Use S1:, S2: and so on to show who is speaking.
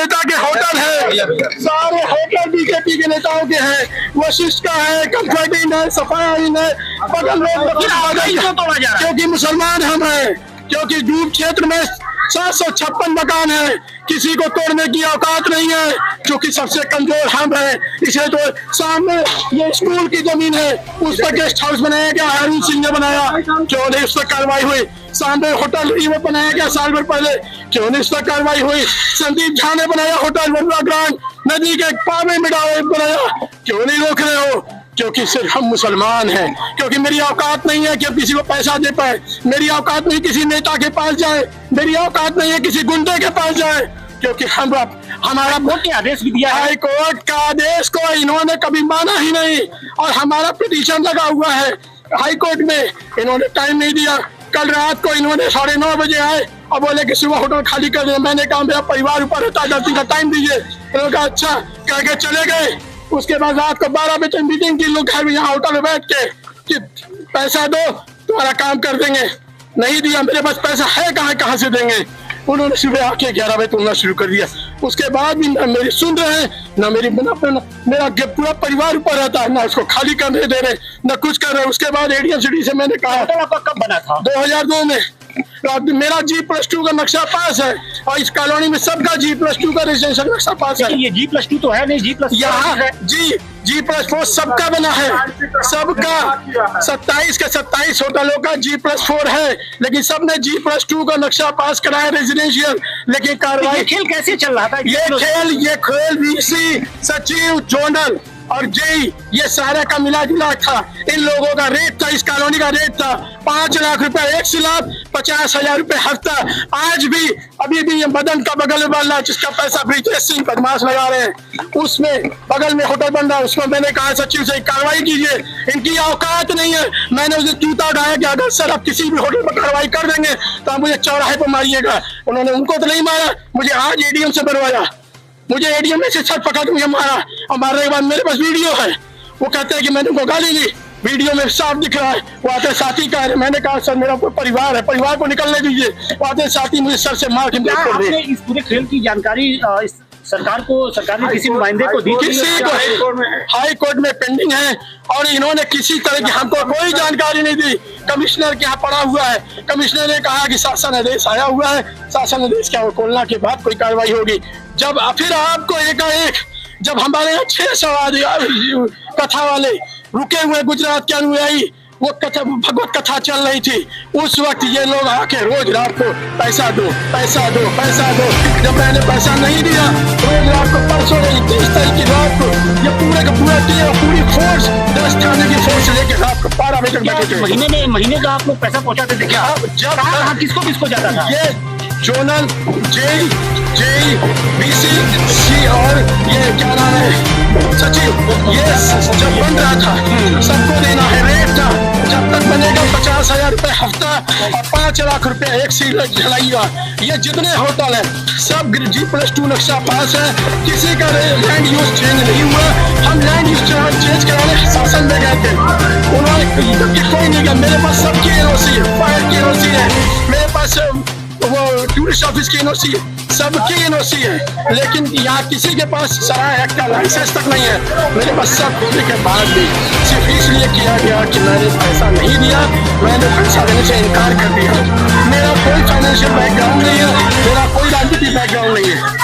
S1: नेता के होटल है, सारे होटल बीजेपी के नेताओं के हैं। वशिष्ठ का है, कंफर्ट इन है, सफाया इन है, बगल में क्योंकि मुसलमान हम हैं, क्योंकि डूब क्षेत्र में 756 मकान है, किसी को तोड़ने की औकात नहीं है, क्योंकि सबसे कमजोर हम हैं। इसे तो सामने ये स्कूल की जमीन है, उस पर गेस्ट हाउस बनाया गया, हरमीत सिंह ने बनाया, क्यों नहीं उस पर कार्रवाई हुई? सामने होटल बनाया गया साल भर पहले, क्यों नहीं उस पर कार्रवाई हुई? संदीप झा ने बनाया होटल वरुणा ग्रांड नदी के पावे में बनाया, क्यों नहीं रोक रहे हो? क्योंकि सिर्फ हम मुसलमान हैं, क्योंकि मेरी औकात नहीं है कि अब किसी को पैसा दे पाए, मेरी औकात नहीं किसी नेता के पास जाए, मेरी औकात नहीं है किसी गुंडे के पास जाए, क्योंकि हमारा
S2: कोर्ट ने आदेश भी दिया है।
S1: हाई कोर्ट का आदेश को इन्होंने कभी माना ही नहीं, और हमारा पिटीशन लगा हुआ है हाई कोर्ट में, इन्होंने टाइम नहीं दिया। कल रात को इन्होंने 9:30 बजे आए और बोले कि सुबह होटल खाली कर दो। मैंने कहा मेरा परिवार ऊपर रहता है, 10 दिन का टाइम दीजिए। इन्होंने कहा अच्छा, कह के चले गए। उसके बाद रात को 12 बजे मीटिंग की लोग घर में, यहाँ होटल में बैठ के कि पैसा दो तुम्हारा काम कर देंगे। नहीं दिया, मेरे पास पैसा है कहाँ से देंगे? उन्होंने सुबह आके 11 बजे तुमना शुरू कर दिया। उसके बाद भी न मेरी सुन रहे हैं, न मेरी मेरा पूरा परिवार ऊपर रहता है, ना उसको खाली करने दे रहे, न कुछ कर रहे। उसके बाद एडीएम सिटी से मैंने कहा,
S2: आपका कब बना था?
S1: 2002 में। मेरा G+2 का नक्शा पास है, और इस कॉलोनी में सबका G+2 का रेजिडेंशियल नक्शा पास है।
S2: ये G+2 तो है नहीं, G+4
S1: यहाँ G+4 सबका बना है, सबका 27 के 27 होटलों का G+4 है, लेकिन सबने G+2 का नक्शा पास कराया रेजिडेंशियल। लेकिन कार्रवाई
S2: खेल कैसे चल रहा था?
S1: ये खेल VC, सचिव, जोनल और जेई, ये सारा का मिला जुला था। इन लोगों का रेट था, इस कॉलोनी का रेट था 5 लाख रुपए एक स्लैब, 50,000 रुपए हफ्ता। आज भी अभी भी ये मदन का बगल में बन रहा है, जिसका पैसा ब्रिजेश सिंह बदमाश लगा रहे हैं, उसमें बगल में होटल बन रहा है। उसमें मैंने कहा सचिव से कार्रवाई कीजिए, इनकी औकात नहीं है। मैंने उसे जूता उठाया कि अगर सर आप किसी भी होटल पर कार्रवाई कर देंगे तो आप मुझे चौराहे पर मारिएगा। उन्होंने उनको तो नहीं मारा, मुझे आज एडीएम से बनवाया, मुझे एडीएम ने से छत पकड़ के मुझे मारा, और मारने के बाद मेरे पास वीडियो है। वो कहते हैं कि मैंने उनको गाली दी, वीडियो में साफ दिख रहा है। वो आते साथी का है, मैंने कहा सर मेरा कोई परिवार है, परिवार को निकलने दीजिए। वो आते साथी मुझे सर से मार के
S2: आपने इस पूरे खेल की जानकारी सरकार ने किसी नुमाइंदे को दी?
S1: किसी को हाई कोर्ट में पेंडिंग है, और इन्होंने किसी तरह की हमको कोई जानकारी नहीं दी। कमिश्नर के यहाँ पड़ा हुआ है, कमिश्नर ने कहा कि शासन आदेश आया हुआ है, शासन आदेश क्या खोलना के बाद कोई कार्रवाई होगी। जब फिर आपको एकाएक जब हमारे यहाँ 600 कथा वाले रुके हुए गुजरात के अनुयायी, वो कथा भगवत कथा चल रही थी, उस वक्त ये लोग आके रोज रात को पैसा दो पैसा दो पैसा दो। जब मैंने पैसा नहीं दिया, रोज रात को परसों 30 तारीख की रात को ये पूरे का पूरा टीम, पूरी फोर्स 10 थाने की फोर्स लेके रात को 12 बजे तक बैठे थे।
S2: महीने का आप लोग पैसा पहुंचाते थे क्या? जब किसको जाता था? ये
S1: जोनल, जेई, VC, C और ये क्या नाम है सचिव, ये जब बन रहा था सबको देना है, रेट था। जब तक बनेगा 50,000 रुपए हफ्ता और 5 लाख रुपए एक सीट झलाइएगा। ये जितने होटल है सब G+2 नक्शा पास है, किसी का लैंड यूज चेंज नहीं हुआ। हम लैंड यूज चेंज कराने शासन में गए थे, उन्होंने कोई नहीं गया। मेरे पास सबकी NOC है, फायर की NOC है, मेरे पास वो टूरिस्ट ऑफिस की NOC है, सबकी NOC है, लेकिन यहाँ किसी के पास सराय एक्ट का लाइसेंस तक नहीं है। मेरे पास सब होने के बाद भी सिर्फ इसलिए किया गया कि मैंने पैसा नहीं दिया, मैंने पैसा देने से इनकार कर दिया। मेरा कोई फाइनेंशियल बैकग्राउंड नहीं है, मेरा कोई राजनीतिक बैकग्राउंड नहीं है।